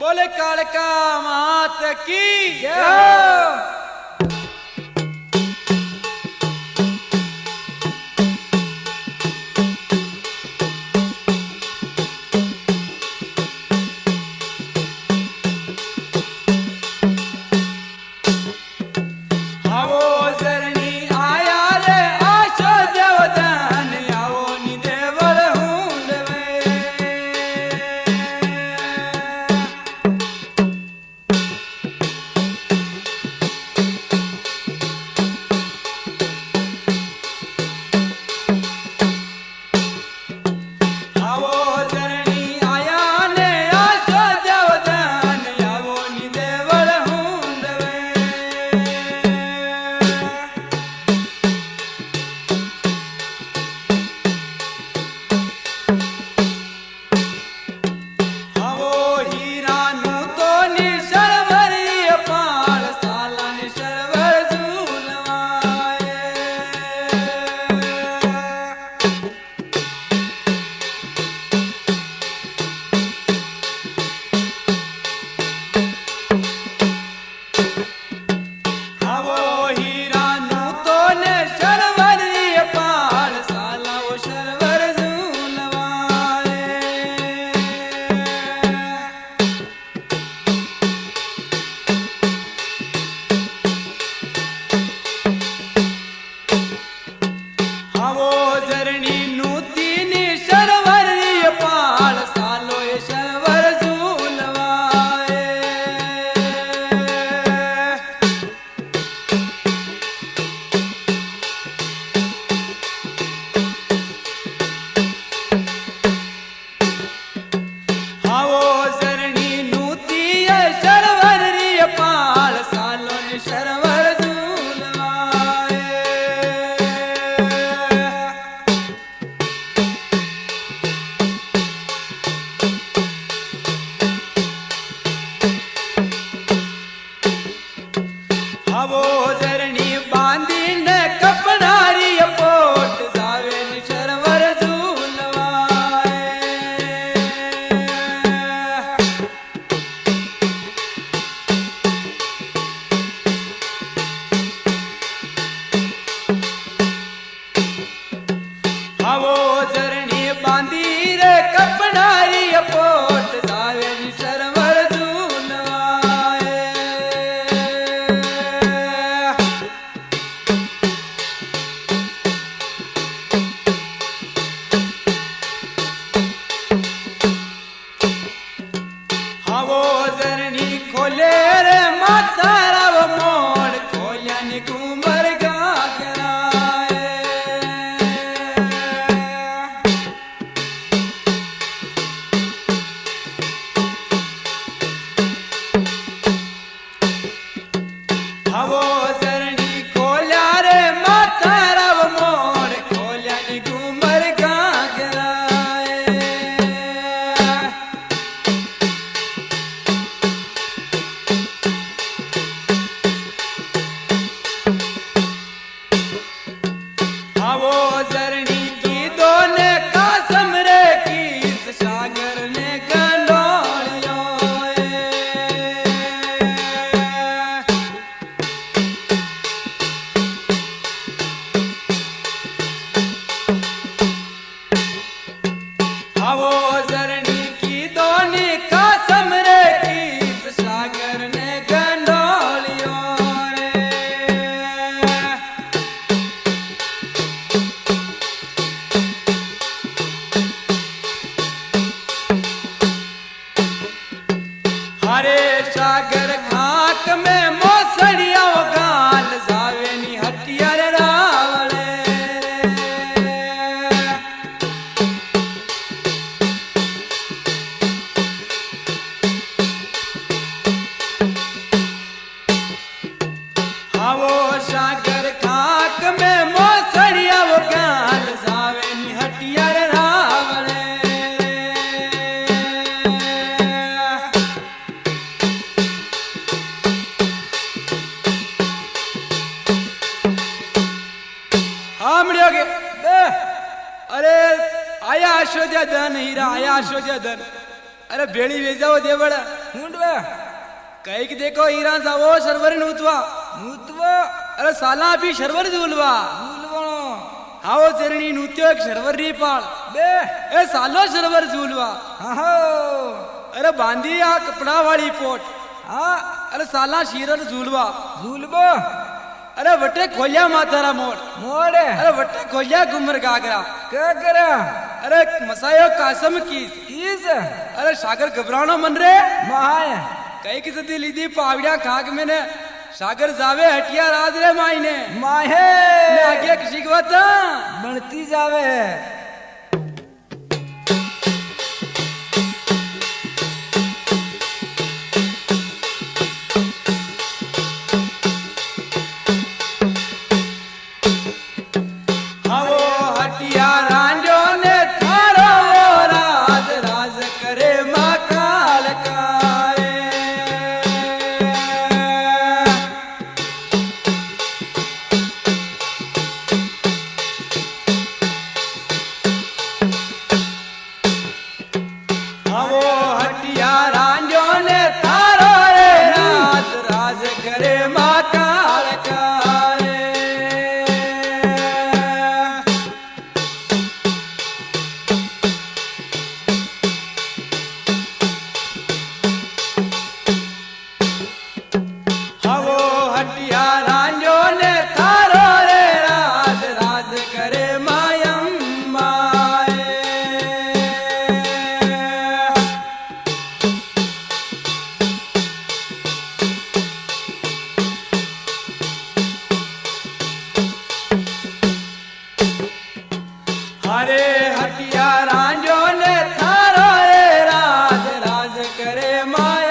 बोले कालका मात की जय। अरे आया अशोध्या धन हीरा आया अशोध्या धन अरे भेड़ी वे जाओ देवड़ा मुंडो निकला कई की देखो हीरा जावो शर्वर नूतवा नूतवा अरे साला भी शर्वर झूलवा झूलवणो हाओ चरणी नूत्यो एक शर्वर री पाल बे ए सालो शर्वर झूलवा हो अरे बांधी आ कपड़ा वाली पोट हाँ अरे साला शीरर झूलवा झूलबो अरे वटे खोलिया मातारा मोड़ मोड़े अरे वटे खोलिया गुमर गागरा क्या करा अरे मसायो कासम की किस अरे सागर घबरानो मन रे महाय कई की सदी लीदी पावड़िया खाक मैंने सागर जावे हटिया राज रे मायने माहे मैं आगे किसी को बता बनती जावे अरे हटिया रांझो ने थारो रे राज राज करे माया